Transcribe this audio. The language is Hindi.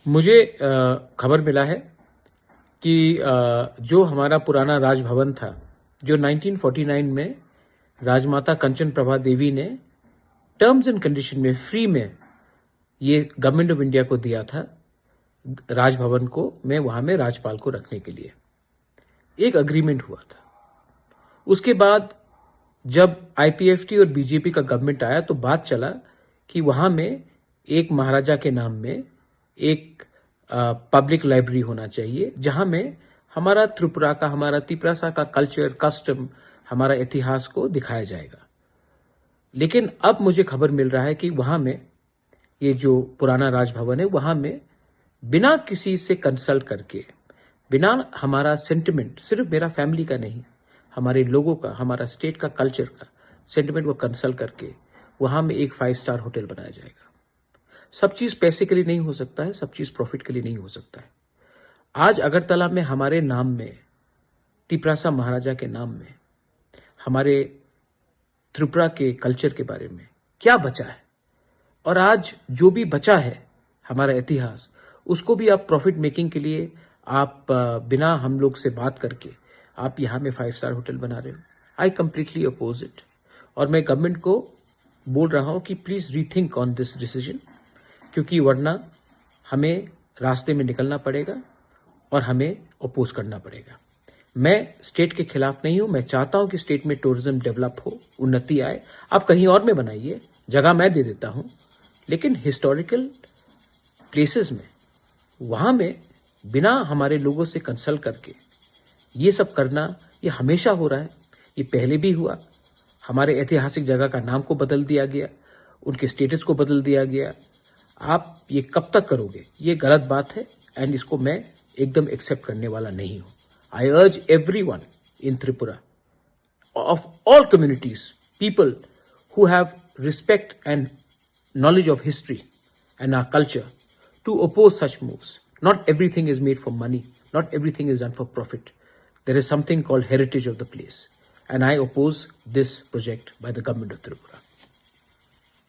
मुझे खबर मिला है कि जो हमारा पुराना राजभवन था, जो 1949 में राजमाता कंचन प्रभा देवी ने टर्म्स एंड कंडीशन में फ्री में ये गवर्नमेंट ऑफ इंडिया को दिया था, राजभवन को वहां में राज्यपाल को रखने के लिए एक अग्रीमेंट हुआ था। उसके बाद जब आईपीएफटी और बीजेपी का गवर्नमेंट आया तो बात चला कि वहां में एक महाराजा के नाम में एक पब्लिक लाइब्रेरी होना चाहिए, जहां में हमारा त्रिपुरा का, हमारा तिपरासा का कल्चर, कस्टम, हमारा इतिहास को दिखाया जाएगा। लेकिन अब मुझे खबर मिल रहा है कि वहां में ये जो पुराना राजभवन है, वहां में बिना किसी से कंसल्ट करके, बिना हमारा सेंटिमेंट, सिर्फ मेरा फैमिली का नहीं, हमारे लोगों का, हमारा स्टेट का कल्चर का सेंटिमेंट को कंसल्ट करके वहां में एक 5 स्टार होटल बनाया जाएगा। सब चीज पैसे के लिए नहीं हो सकता है, सब चीज प्रॉफिट के लिए नहीं हो सकता है। आज अगरतला में हमारे नाम में, तिपरासा महाराजा के नाम में, हमारे त्रिपुरा के कल्चर के बारे में क्या बचा है, और आज जो भी बचा है हमारा इतिहास, उसको भी आप प्रॉफिट मेकिंग के लिए आप बिना हम लोग से बात करके आप यहां में 5 स्टार होटल बना रहे हो। आई कंप्लीटली अपोज इट, और मैं गवर्नमेंट को बोल रहा हूं कि please rethink on this decision, क्योंकि वरना हमें रास्ते में निकलना पड़ेगा और हमें अपोज करना पड़ेगा। मैं स्टेट के खिलाफ नहीं हूं, मैं चाहता हूं कि स्टेट में टूरिज्म डेवलप हो, उन्नति आए। आप कहीं और में बनाइए, जगह मैं दे देता हूं, लेकिन हिस्टोरिकल प्लेसेस में, वहां में बिना हमारे लोगों से कंसल्ट करके ये सब करना, ये हमेशा हो रहा है। ये पहले भी हुआ, हमारे ऐतिहासिक जगह का नाम को बदल दिया गया, उनके स्टेटस को बदल दिया गया। आप ये कब तक करोगे? ये गलत बात है, एंड इसको मैं एकदम एक्सेप्ट करने वाला नहीं हूं। आई अर्ज everyone in Tripura, of all communities, people who have respect and knowledge of history and our culture, to oppose such moves. Not everything is made for money. Not everything is done for profit. There is something called heritage of the place. And I oppose this project by the government of Tripura.